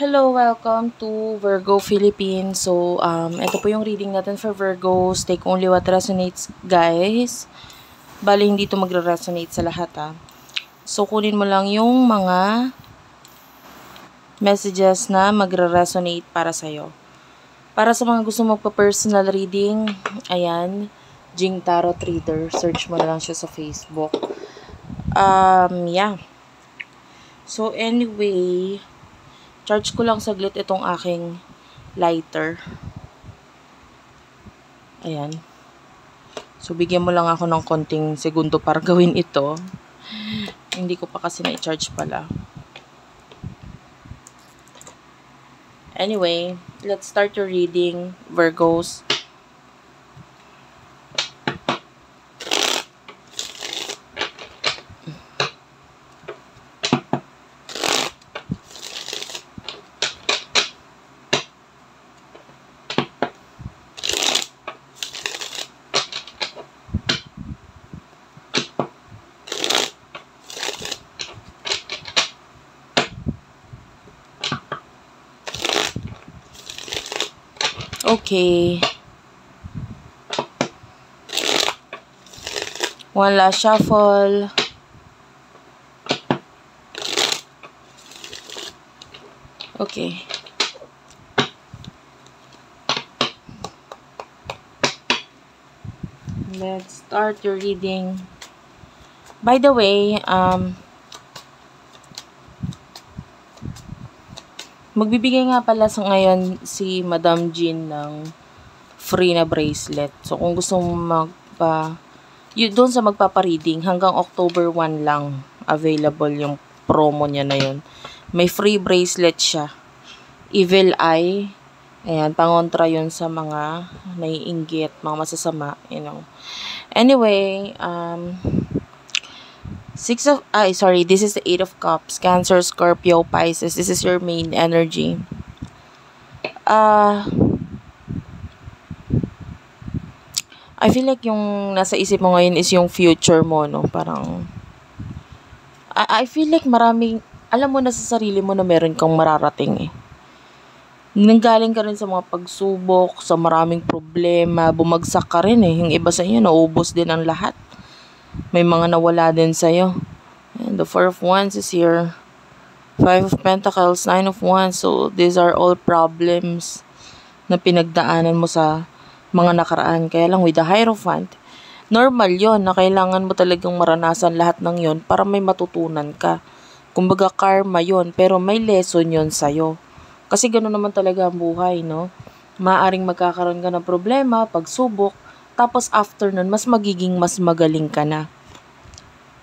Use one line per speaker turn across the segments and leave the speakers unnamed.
Hello, welcome to Virgo Philippines. So, ito po yung reading natin for Virgos. Take only what resonates, guys. Bali, hindi ito magre-resonate sa lahat, ha. So, kunin mo lang yung mga messages na magre-resonate para sa'yo. Para sa mga gusto magpa-personal reading, ayan, Jing Tarot Reader. Search mo na lang siya sa Facebook. Yeah. So, anyway, charge ko lang saglit itong aking lighter. Ayan. So, bigyan mo lang ako ng konting segundo para gawin ito. Hindi ko pa kasi na-charge pala. Anyway, let's start your reading, Virgos. Okay. One last shuffle. Okay. Let's start your reading. By the way, magbibigay nga pala sa ngayon si Madam Jean ng free na bracelet. So, kung gusto mo doon sa magpapa-reading, hanggang October 1 lang available yung promo niya na yun. May free bracelet siya. Evil Eye. Ayan, pangontra yun sa mga naiinggit, mga masasama, you know. Anyway, this is the Eight of Cups. Cancer, Scorpio, Pisces. This is your main energy. I feel like yung nasa isip mo ngayon is yung future mo, no? Parang, I feel like maraming, alam mo na sa sarili mo na meron kang mararating eh. Nanggaling ka rin sa mga pagsubok, sa maraming problema, bumagsak ka rin eh. Yung iba sa inyo, naubos din ang lahat. May mga nawala din sa'yo. And the Four of Wands is here. Five of Pentacles, Nine of Wands. So, these are all problems na pinagdaanan mo sa mga nakaraan. Kaya lang with the Hierophant, normal yon na kailangan mo talagang maranasan lahat ng yon para may matutunan ka. Kumbaga karma yon, pero may lesson yon sa'yo. Kasi gano'n naman talaga ang buhay, no? Maaring magkakaroon ka ng problema, pagsubok, tapos after nun, mas magaling ka na.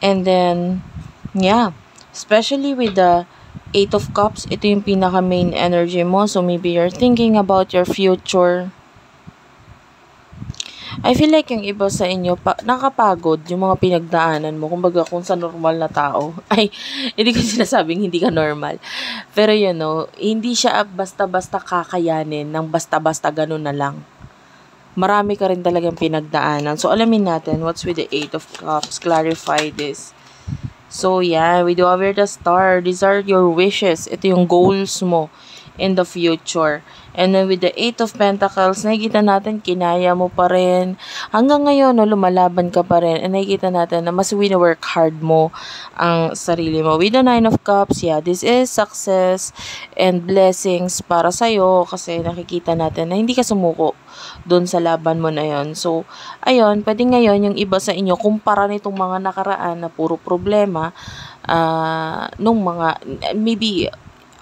And then, yeah, especially with the Eight of Cups, ito yung pinaka main energy mo. So maybe you're thinking about your future. I feel like yung iba sa inyo, nakapagod yung mga pinagdaanan mo. Kumbaga, kung sa normal na tao. Ay, hindi ko sinasabing hindi ka normal. Pero you know, hindi siya basta-basta kakayanin ng basta-basta ganun na lang. Marami ka rin talagang pinagdaanan. So, alamin natin, what's with the Eight of Cups? Clarify this. So, yeah, we do have here the Star. These are your wishes. Ito yung goals mo in the future. And then with the Eight of Pentacles, nakikita natin, kinaya mo pa rin. Hanggang ngayon, no, lumalaban ka pa rin. And nakikita natin na mas wino-work hard mo ang sarili mo. With the Nine of Cups, yeah, this is success and blessings para sa'yo. Kasi nakikita natin na hindi ka sumuko doon sa laban mo na yon. So, ayun, pwede ngayon yung iba sa inyo, kumpara nitong mga nakaraan na puro problema, nung mga, maybe,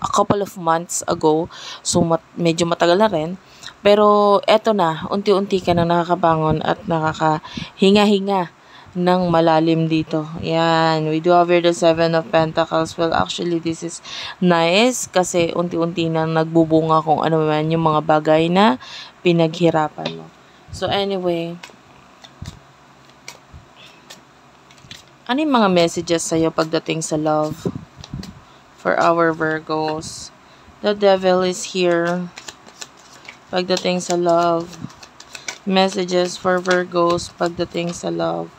a couple of months ago. So, medyo matagal na rin. Pero, eto na, unti-unti ka na nakakabangon at nakakahinga-hinga ng malalim dito. Yan. We do have here the Seven of Pentacles. Well, actually, this is nice kasi unti-unti na nagbubunga kung ano man yung mga bagay na pinaghirapan mo. So, anyway, ano yung mga messages sa'yo pagdating sa love? For our Virgos, the Devil is here. Pagdating sa love, messages for Virgos pagdating sa love.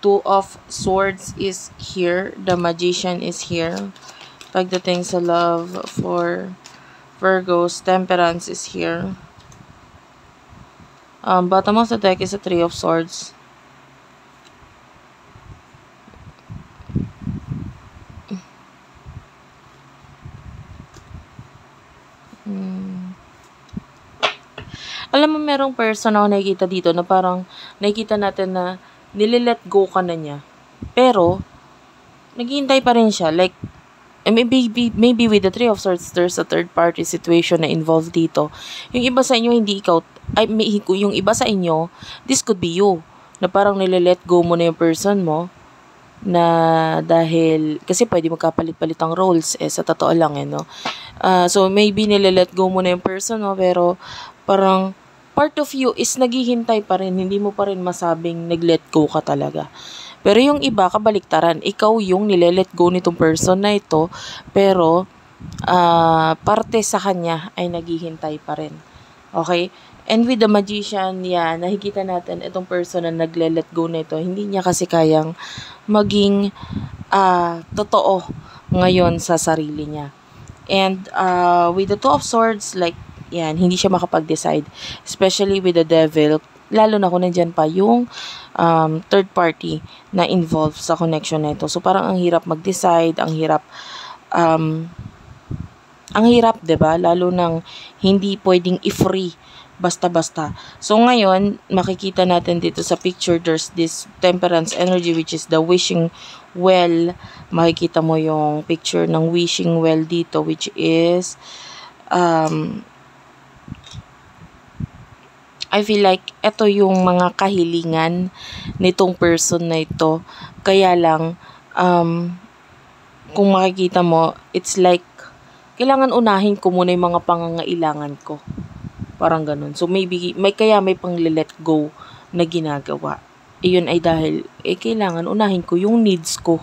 Two of Swords is here. The Magician is here. Pagdating sa love for Virgos, Temperance is here. Bottom of the deck is a Three of Swords. Alam mo, merong person ako nakikita dito na parang nakikita natin na nililet go ka na niya. Pero, naghihintay pa rin siya. Like, maybe with the Three of Swords, there's a third party situation na involved dito. Yung iba sa inyo, hindi ikaw, yung iba sa inyo, this could be you. Na parang nililet go mo na yung person mo. Na dahil, kasi pwede magkapalit-palit ang roles, sa totoo lang, no? So, maybe nililet go mo na yung person mo, pero parang part of you is naghihintay pa rin. Hindi mo pa rin masabing nag-let go ka talaga. Pero yung iba, kabaliktaran. Ikaw yung nile-let go nitong person na ito, pero parte sa kanya ay naghihintay pa rin. Okay? And with the Magician, nakikita natin itong person na nagle-let go na ito. Hindi niya kasi kayang maging totoo ngayon sa sarili niya. And with the Two of Swords, like, hindi siya makapag-decide. Especially with the Devil, lalo na kung nandyan pa yung third party na involved sa connection na ito. So, parang ang hirap mag-decide, ang hirap, 'di ba? Lalo nang hindi pwedeng i-free basta-basta. So, ngayon, makikita natin dito sa picture, there's this Temperance energy, which is the wishing well. Makikita mo yung picture ng wishing well dito, which is, I feel like ito yung mga kahilingan nitong person na ito. Kaya lang, kung makikita mo, it's like, kailangan unahin ko muna yung mga pangangailangan ko. Parang ganun. So, maybe, may pang-let go na ginagawa. Iyon ay dahil, kailangan unahin ko yung needs ko,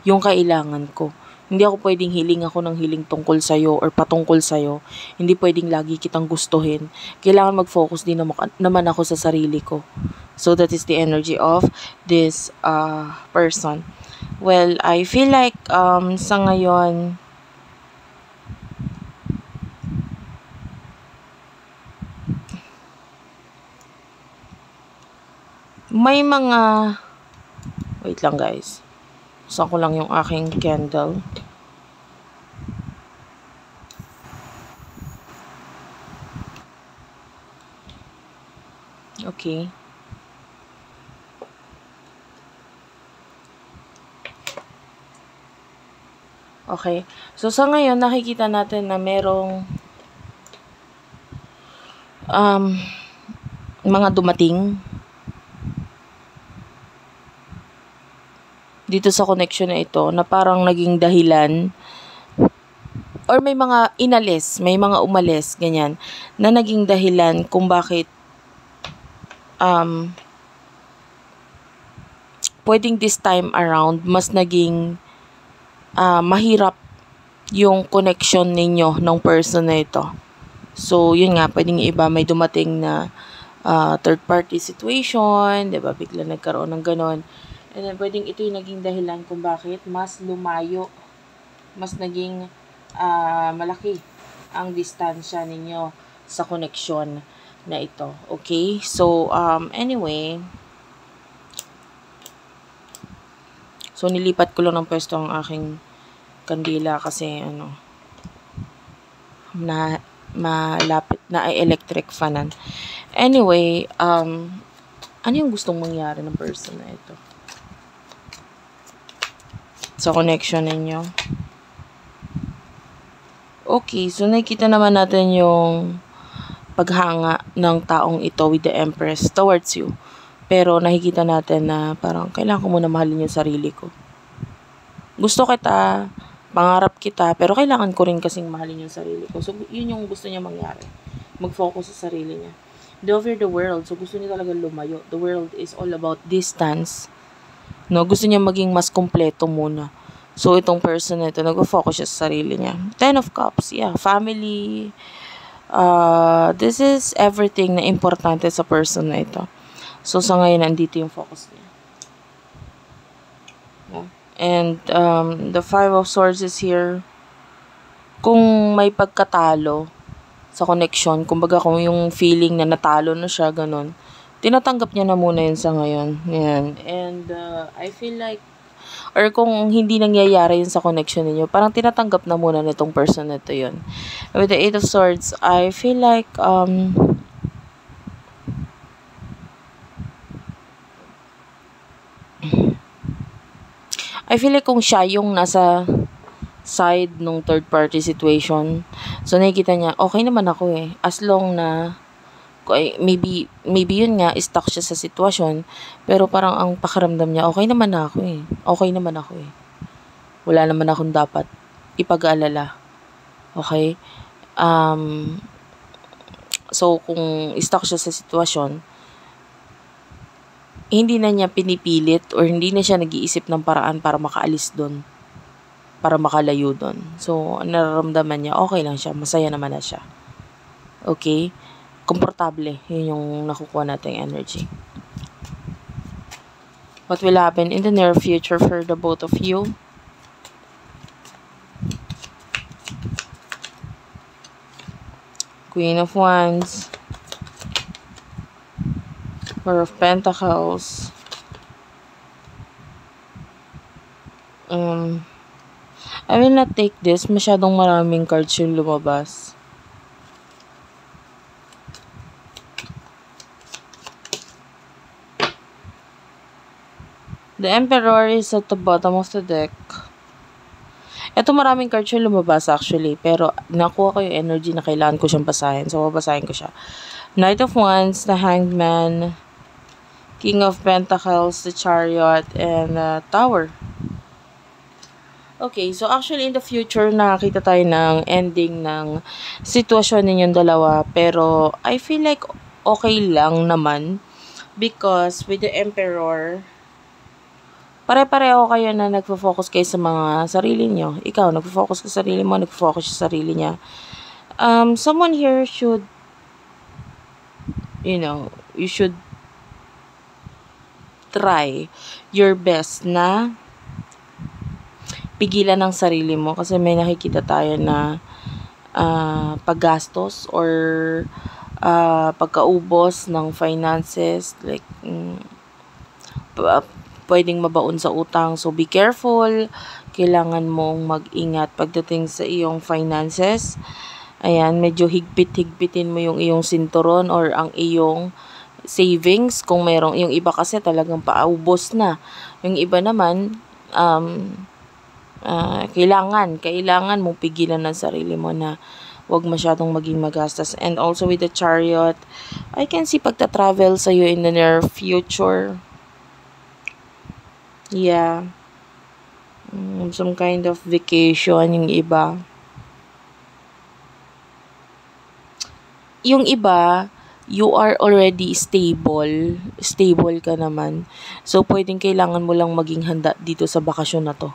yung kailangan ko. Hindi ako pwedeng hiling ako ng hiling tungkol sa'yo or patungkol sa'yo. Hindi pwedeng lagi kitang gustuhin. Kailangan mag-focus din naman ako sa sarili ko. So, that is the energy of this person. Well, I feel like sa ngayon, may mga, wait lang guys. Buksan ko lang yung aking candle. Okay. Okay. So, sa ngayon, nakikita natin na merong mga dumating dito sa connection na ito na parang naging dahilan or may mga inalis, may mga umalis, ganyan, na naging dahilan kung bakit pwedeng this time around mas naging mahirap yung connection ninyo ng person na ito. So, yun nga, pwedeng iba may dumating na third party situation, 'di ba? Bigla nagkaroon ng ganon. And then, pwedeng ito yung naging dahilan kung bakit mas lumayo, mas naging malaki ang distansya ninyo sa connection na ito. Okay? So, anyway, so, nilipat ko lang ng pwesto ang aking kandila kasi, malapit na ay electric fanan. Anyway, ano yung gustong mangyari ng person na ito sa connection ninyo? Okay, so nakikita naman natin yung paghanga ng taong ito with the Empress towards you. Pero nakikita natin na parang kailangan ko muna mahalin yung sarili ko. Gusto kita, pangarap kita, pero kailangan ko rin kasing mahalin yung sarili ko. So, yun yung gusto niya mangyari. Mag-focus sa sarili niya. Over the world, so gusto niya talaga lumayo. The world is all about distance. No, gusto niya maging mas kompleto muna. So, itong person na ito, nag-focus siya sa sarili niya. Ten of Cups, family. This is everything na importante sa person na ito. So, sa ngayon, nandito yung focus niya. And, the Five of Swords is here. kung may pagkatalo sa connection, kumbaga kung yung feeling na natalo na siya, ganun, tinatanggap niya na muna yun sa ngayon. Yan. And I feel like, or kung hindi nangyayari yun sa connection ninyo, parang tinatanggap na muna nitong person na to yun. With the Eight of Swords, I feel like, kung siya yung nasa side nung third party situation, so nakikita niya, okay naman ako eh. As long na, maybe yun nga, stuck siya sa sitwasyon, pero parang ang pakiramdam niya, okay naman ako eh. Okay naman ako eh. Wala naman akong dapat ipag-alala. Okay? So, kung stuck siya sa sitwasyon, hindi na niya pinipilit or hindi na siya nag-iisip ng paraan para makaalis doon, para makalayo doon. So, nararamdaman niya, okay lang siya, masaya naman na siya. Okay? Komportable. Yun yung nakukuha nating energy. What will happen in the near future for the both of you? Queen of Wands. Four of Pentacles. I will not take this. Masyadong maraming cards yung lumabas. The Emperor is at the bottom of the deck. Ito maraming cards yung lumabas actually. Pero nakuha ko yung energy na kailangan ko siyang basahin. So, babasahin ko siya. Knight of Wands, the Hanged Man, King of Pentacles, the Chariot, and Tower. Okay, so actually in the future, nakakita tayo ng ending ng sitwasyon ninyong dalawa. Pero I feel like okay lang naman. Because with the Emperor, pare-pareho kayo na nagfo-focus kayo sa mga sarili nyo. Ikaw, nagfo-focus ka sa sarili mo, nagfo-focus sa sarili niya. Someone here should, you should try your best na pigilan ng sarili mo kasi may nakikita tayo na paggastos or pagkaubos ng finances, like pwedeng mabaon sa utang. So be careful, kailangan mong mag-ingat pagdating sa iyong finances. Ayan, medyo higpit-higpitin mo yung iyong sinturon or ang iyong savings kung merong. Yung iba kasi talagang paubos na. Yung iba naman kailangan mong pigilan ng sarili mo na wag masyadong maging magastos. And also with the Chariot, I can see pagta-travel sa iyo in the near future. Yeah. Some kind of vacation yung iba. Yung iba, you are already stable. Stable ka naman. So, kailangan mo lang maging handa dito sa bakasyon na to.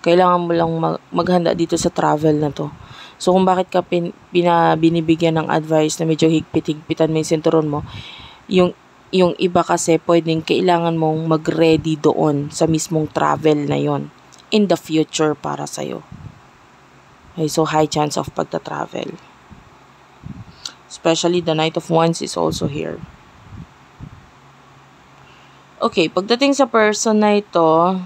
Kailangan mo lang maghanda dito sa travel na to. So, kung bakit ka binibigyan ng advice na medyo higpit-higpitan mo yung sinturon mo, yung iba kasi kailangan mong mag-ready doon sa mismong travel na yon in the future para sa'yo. Okay, so, high chance of pagta-travel. Especially the Knight of Wands is also here. Okay, pagdating sa person na ito,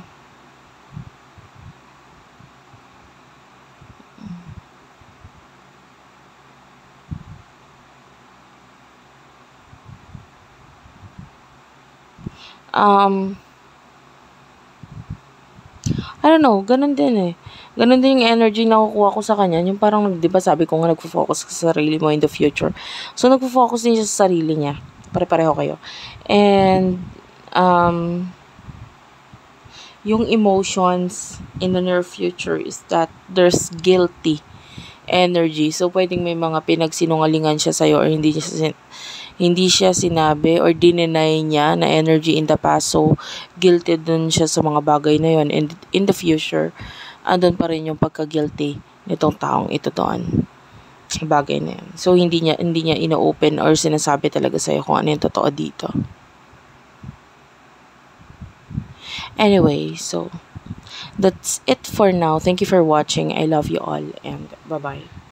I don't know, ganun din eh. Ganun din yung energy na nakukuha ko sa kanya. Yung parang, di ba sabi ko nga, nagfo-focus ka sa sarili mo in the future. So, nagfo-focus din siya sa sarili niya. Pare-pareho kayo. And, yung emotions in the near future is that there's guilty energy. So, pwedeng may mga pinagsinungalingan siya sa'yo or hindi siya sinabi or dinenay niya na energy in the past. So, guilty dun siya sa mga bagay na yun. And in the future, andun pa rin yung pagka-guilty nitong taong ito doon. Bagay na yun. So, hindi niya ina-open or sinasabi talaga sa'yo kung ano yung totoo dito. Anyway, so, That's it for now. Thank you for watching. I love you all and bye-bye.